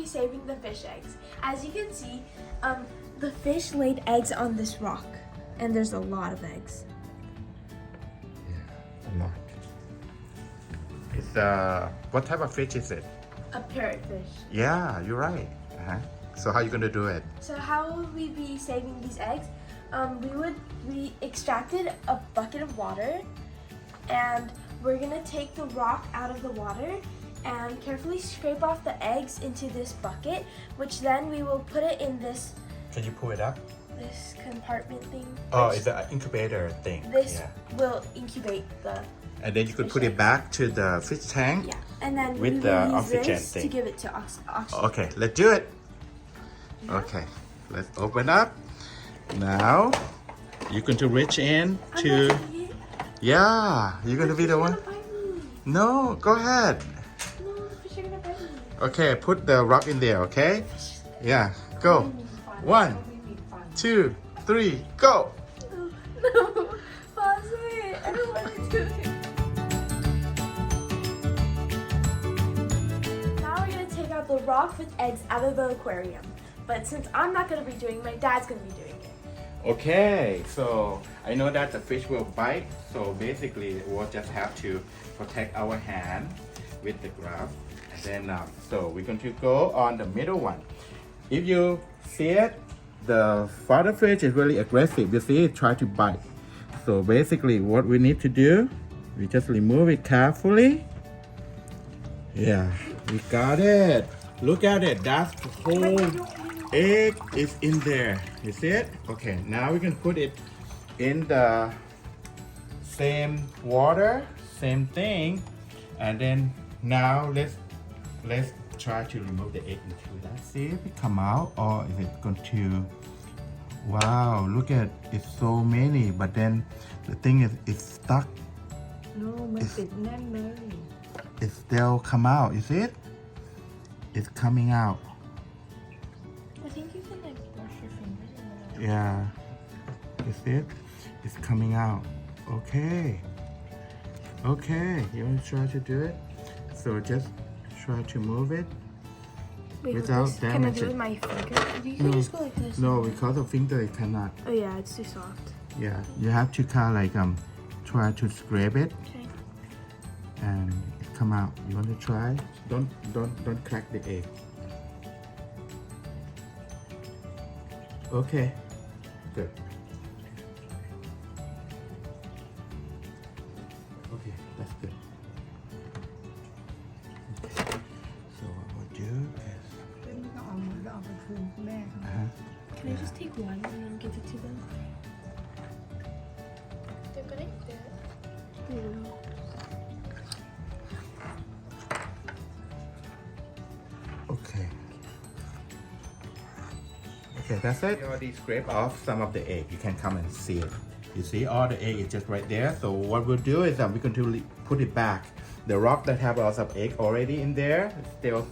be saving the fish eggs. As you can see, the fish laid eggs on this rock, and there's a lot of eggs. Yeah, a lot. It's what type of fish is it? A parrotfish. Yeah, you're right. So how are you gonna do it? So how will we be saving these eggs? We extracted a bucket of water, and we're gonna take the rock out of the water and carefully scrape off the eggs into this bucket, which then we will put it in this. Can you pull it up? This compartment thing. Oh, it's an incubator thing. This will incubate the. And then you could put it back to the fish tank. Yeah, and then with we the will use oxygen this thing. to give it to oxygen. Okay, let's do it. Okay, let's open up. Now, you're going to reach in to. Yeah, you're going to be the one. No, go ahead. No, the fish are gonna bite me. Okay, put the rock in there, okay? Yeah, go. 1, 2, 3, go. No, pause it. I don't want to do it. Now we're gonna take out the rock with eggs out of the aquarium. But since I'm not gonna be doing it, my dad's gonna be doing it. Okay, so I know that the fish will bite, so basically we'll just have to protect our hand with the glove. And then, so we're going to go on the middle one. If you see it, the father fish is really aggressive. You see it try to bite. So basically what we need to do, we just remove it carefully. Yeah, we got it. Look at it, that's the whole egg is in there. You see it? Okay, now we can put it in the same water, same thing. And then now let's try to remove the egg into that. See if it come out, or is it going to. Wow, look at it's so many, but then the thing is it's stuck. No, มันติดแน่นเลย It still come out. You see it? It's coming out. I think you can like brush your fingers in it. Yeah. You see it? It's coming out. Okay. Okay. You want to try to do it? So just try to move it. Wait, Without with this, can I do it damaging. with my finger? You can No. just go like this. No, because of finger you cannot. Oh yeah, it's too soft. Yeah. You have to kind of like try to scrape it Okay. and it come out. You want to try? Don't crack the egg. Okay. Good. Okay, that's good. Okay. So what we'll do is เป็นก็เอาหมดแล้วเอาไปคืนแม่เขา Can I just take one and then give it to them? They're gonna eat it. Yeah. Okay. Okay, that's it. We already scrape off some of the egg. You can come and see it. You see all the egg is just right there. So what we'll do is we're going to put it back. The rock that have lots of egg already in there, still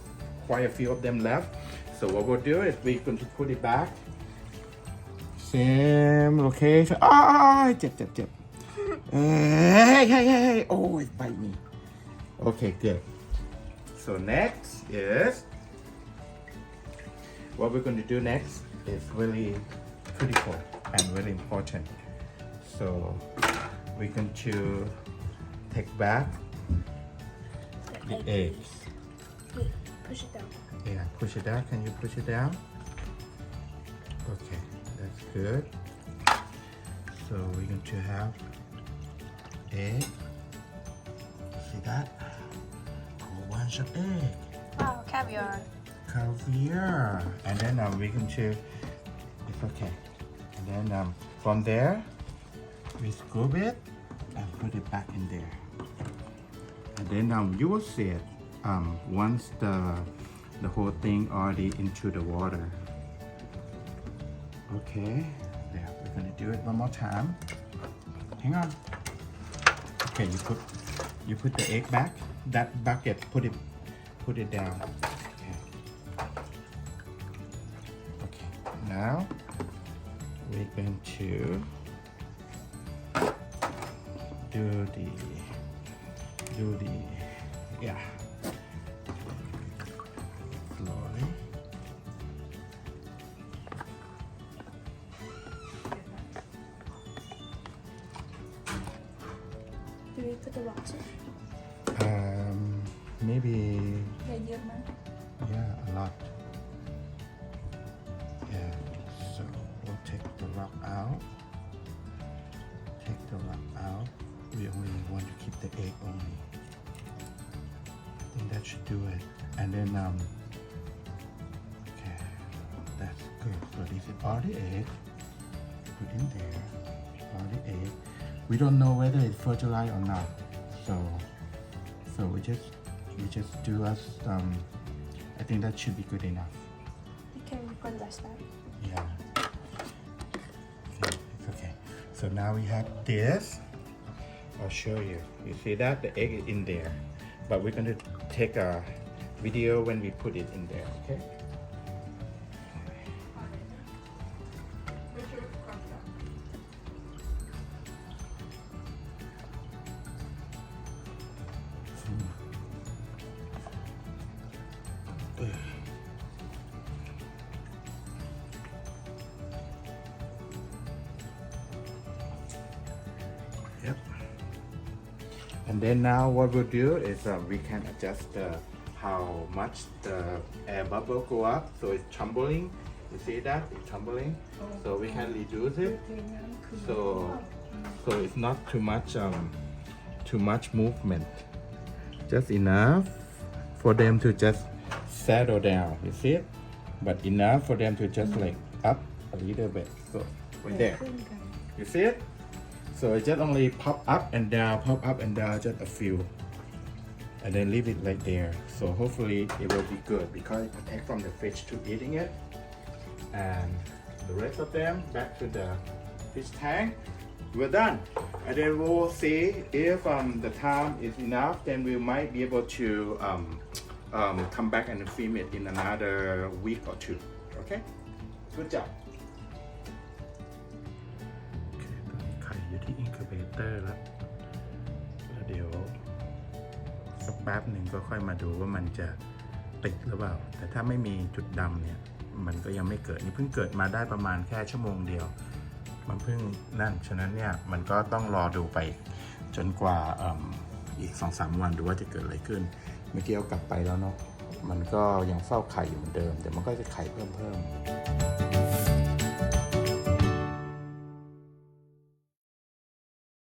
quite a few of them left. So what we'll do is we're going to put it back. Same location. Jet. Hey. Oh, it bite me. Okay, good. So next is, what we're going to do next is really critical and really important. So we're going to take back the egg. Wait, push it down. Yeah, push it down. Can you push it down? Okay, that's good. So we're going to have egg. See that? A whole bunch of egg. Wow, caviar. Caviar. And then we're going to, it's okay. And then from there, we scoop it and put it back in there. And then you will see it once the whole thing already into the water. Okay, there, we're gonna do it one more time. Hang on. Okay, you put the egg back. That bucket, put it down. Okay, now we're going to do the yeah, slowly. do we put the rocks in? Maybe Yeah, use mine. yeah, a lot. Yeah, so we'll take the rock out. Take the rock out. We only want to keep the egg only. I think that should do it. And then okay, that's good. So this is all the egg. Put in there. All the egg. We don't know whether it's fertilized or not. So we just do us I think that should be good enough. You can record less time. Yeah. Okay, it's okay. So now we have this. I'll show you. You see that the egg is in there, but we're going to take a video when we put it in there. Okay. Yep. And then now what we'll do is we can adjust how much the air bubble go up. So it's tumbling. You see that? It's tumbling. So we can reduce it. So it's not too much movement. Just enough for them to just settle down. You see it? But enough for them to just like up a little bit. So right there. You see it? So it just only pop up and down, just a few. And then leave it like there. So hopefully it will be good because it protects from the fish to eating it. And the rest of them back to the fish tank. We're done. And then we'll see if the time is enough, then we might be able to come back and film it in another week or two. Okay? Good job. ไข่อยู่ที่อินคิวเบเตอร์แล้วเดี๋ยวสักแป๊บหนึ่งก็ค่อยมาดูว่ามันจะติดหรือเปล่าแต่ถ้าไม่มีจุดดำเนี่ยมันก็ยังไม่เกิดนี่เพิ่งเกิดมาได้ประมาณแค่ชั่วโมงเดียวมันเพิ่งนั่นฉะนั้นเนี่ยมันก็ต้องรอดูไปจนกว่าอีก 2-3 วันดูว่าจะเกิดอะไรขึ้นเมื่อกี้เอากลับไปแล้วเนาะมันก็ยังเฝ้าไข่อยู่เหมือนเดิมเดี๋ยวมันก็จะไข่เพิ่ม